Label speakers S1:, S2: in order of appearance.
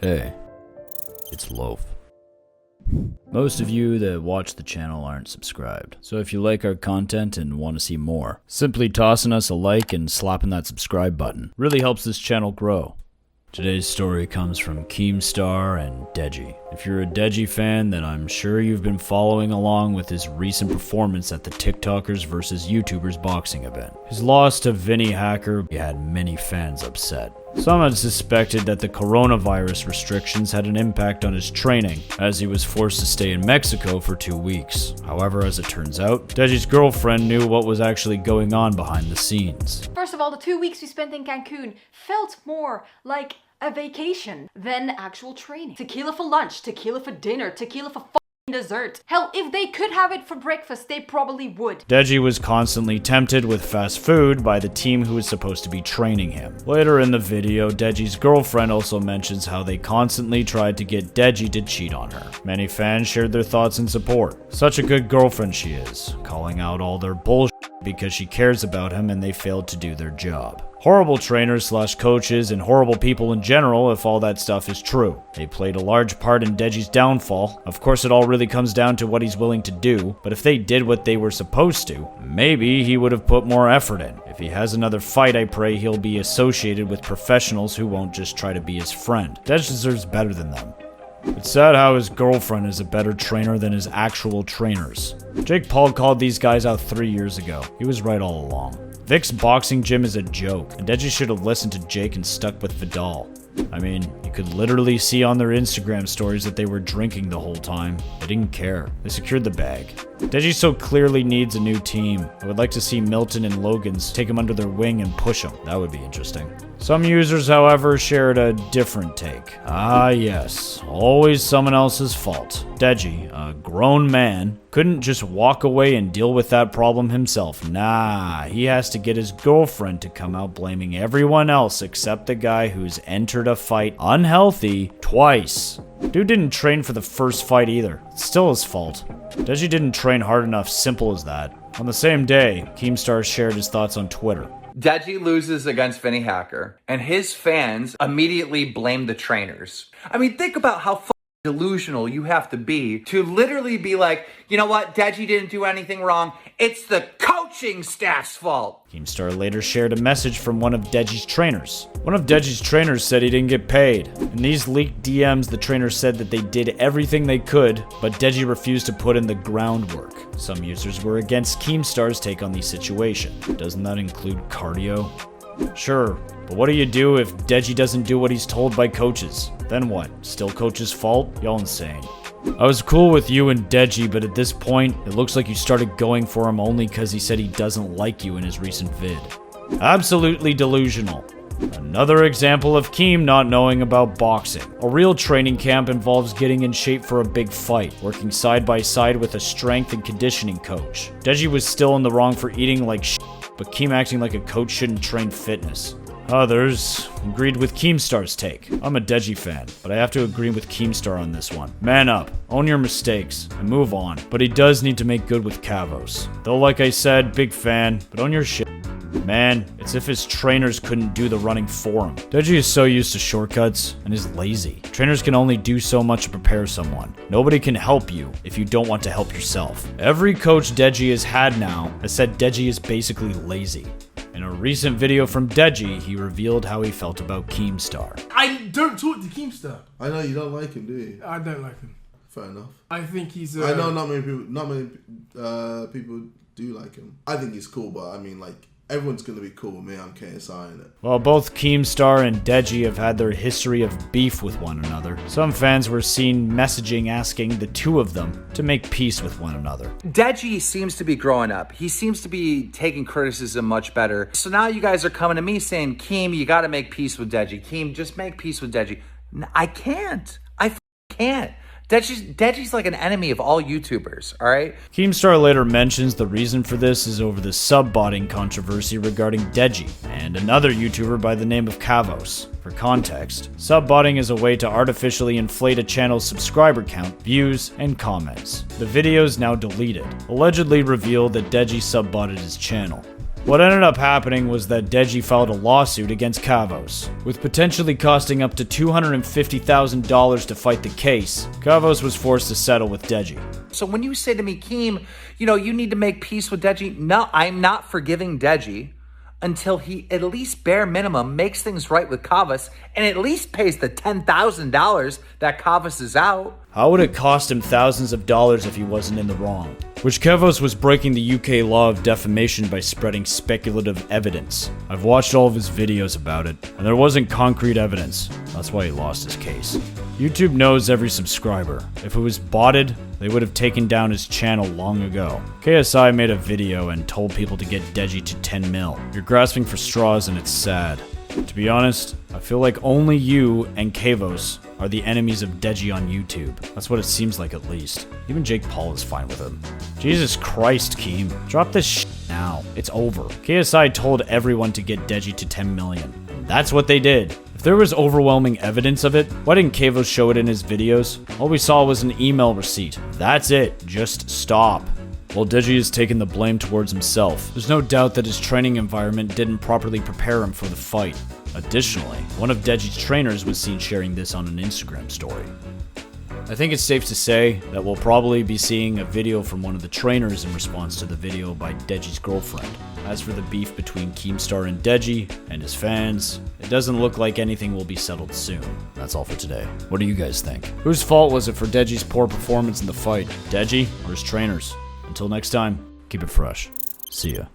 S1: Hey, it's Loaf. Most of you that watch the channel aren't subscribed, so if you like our content and want to see more, simply tossing us a like and slapping that subscribe button really helps this channel grow. Today's story comes from Keemstar and Deji. If you're a Deji fan, then I'm sure you've been following along with his recent performance at the TikTokers vs YouTubers boxing event. His loss to Vinny Hacker had many fans upset. Some had suspected that the coronavirus restrictions had an impact on his training, as he was forced to stay in Mexico for 2 weeks. However, as it turns out, Deji's girlfriend knew what was actually going on behind the scenes.
S2: First of all, the 2 weeks we spent in Cancun felt more like a vacation than actual training. Tequila for lunch, tequila for dinner, tequila for dessert. Hell, if they could have it for breakfast, they probably would.
S1: Deji was constantly tempted with fast food by the team who was supposed to be training him. Later in the video, Deji's girlfriend also mentions how they constantly tried to get Deji to cheat on her. Many fans shared their thoughts in support. Such a good girlfriend she is, calling out all their bullshit because she cares about him and they failed to do their job. Horrible trainers slash coaches and horrible people in general if all that stuff is true. They played a large part in Deji's downfall. Of course it all really comes down to what he's willing to do, but if they did what they were supposed to, maybe he would have put more effort in. If he has another fight, I pray he'll be associated with professionals who won't just try to be his friend. Deji deserves better than them. It's sad how his girlfriend is a better trainer than his actual trainers. Jake Paul called these guys out 3 years ago. He was right all along. Vic's boxing gym is a joke, and Deji should have listened to Jake and stuck with Vidal. I mean, you could literally see on their Instagram stories that they were drinking the whole time. They didn't care. They secured the bag. Deji so clearly needs a new team. I would like to see Milton and Logan's take him under their wing and push him. That would be interesting. Some users, however, shared a different take. Ah yes, always someone else's fault. Deji, a grown man, couldn't just walk away and deal with that problem himself. Nah, he has to get his girlfriend to come out blaming everyone else except the guy who's entered a fight unhealthy twice. Dude didn't train for the first fight either. It's still his fault. Deji didn't train hard enough, simple as that. On the same day, Keemstar shared his thoughts on Twitter.
S3: Deji loses against Vinny Hacker, and his fans immediately blame the trainers. I mean, think about how delusional you have to be to literally be like, you know what, Deji didn't do anything wrong. It's the coaching staff's fault.
S1: Keemstar later shared a message from one of Deji's trainers. One of Deji's trainers said he didn't get paid. In these leaked DMs, the trainer said that they did everything they could, but Deji refused to put in the groundwork. Some users were against Keemstar's take on the situation. Doesn't that include cardio? Sure, but what do you do if Deji doesn't do what he's told by coaches? Then what? Still coach's fault? Y'all insane. I was cool with you and Deji, but at this point, it looks like you started going for him only because he said he doesn't like you in his recent vid. Absolutely delusional. Another example of Keem not knowing about boxing. A real training camp involves getting in shape for a big fight, working side by side with a strength and conditioning coach. Deji was still in the wrong for eating like shit, but Keem acting like a coach shouldn't train fitness. Others agreed with Keemstar's take. I'm a Deji fan, but I have to agree with Keemstar on this one. Man up, own your mistakes, and move on. But he does need to make good with Cavos. Though like I said, big fan, but own your shit. Man, it's if his trainers couldn't do the running for him. Deji is so used to shortcuts and is lazy. Trainers can only do so much to prepare someone. Nobody can help you if you don't want to help yourself. Every coach Deji has had now has said Deji is basically lazy. In a recent video from Deji, he revealed how he felt about Keemstar.
S4: I don't talk to Keemstar.
S5: I know you don't like him, do you?
S4: I don't like him.
S5: Fair enough.
S4: I think he's.
S5: I know not many people do like him. I think he's cool, but I mean, like, everyone's gonna be cool with me. I'm KSI in it.
S1: While both Keemstar and Deji have had their history of beef with one another, some fans were seen messaging asking the two of them to make peace with one another.
S3: Deji seems to be growing up. He seems to be taking criticism much better. So now you guys are coming to me saying, Keem, you got to make peace with Deji. Keem, just make peace with Deji. I can't. I can't. Deji's like an enemy of all YouTubers, all right?
S1: Keemstar later mentions the reason for this is over the sub-botting controversy regarding Deji and another YouTuber by the name of Cavos. For context, sub-botting is a way to artificially inflate a channel's subscriber count, views, and comments. The video is now deleted, allegedly revealed that Deji sub-botted his channel. What ended up happening was that Deji filed a lawsuit against Kavos, with potentially costing up to $250,000 to fight the case. Kavos was forced to settle with Deji.
S3: So when you say to me, Keem, you need to make peace with Deji, no, I'm not forgiving Deji until he at least bare minimum makes things right with Kavos and at least pays the $10,000 that Kavos is out.
S1: How would it cost him thousands of dollars if he wasn't in the wrong? Which Kavos was breaking the UK law of defamation by spreading speculative evidence. I've watched all of his videos about it, and there wasn't concrete evidence. That's why he lost his case. YouTube knows every subscriber. If it was botted, they would have taken down his channel long ago. KSI made a video and told people to get Deji to 10 mil. You're grasping for straws and it's sad. To be honest, I feel like only you and Kavos are the enemies of Deji on YouTube. That's what it seems like, at least. Even Jake Paul is fine with him. Jesus Christ, Keem. Drop this shit now. It's over. KSI told everyone to get Deji to 10 million. That's what they did. If there was overwhelming evidence of it, why didn't Kavos show it in his videos? All we saw was an email receipt. That's it. Just stop. Well, Deji has taken the blame towards himself. There's no doubt that his training environment didn't properly prepare him for the fight. Additionally, one of Deji's trainers was seen sharing this on an Instagram story. I think it's safe to say that we'll probably be seeing a video from one of the trainers in response to the video by Deji's girlfriend. As for the beef between Keemstar and Deji and his fans, it doesn't look like anything will be settled soon. That's all for today. What do you guys think? Whose fault was it for Deji's poor performance in the fight? Deji or his trainers? Until next time, keep it fresh. See ya.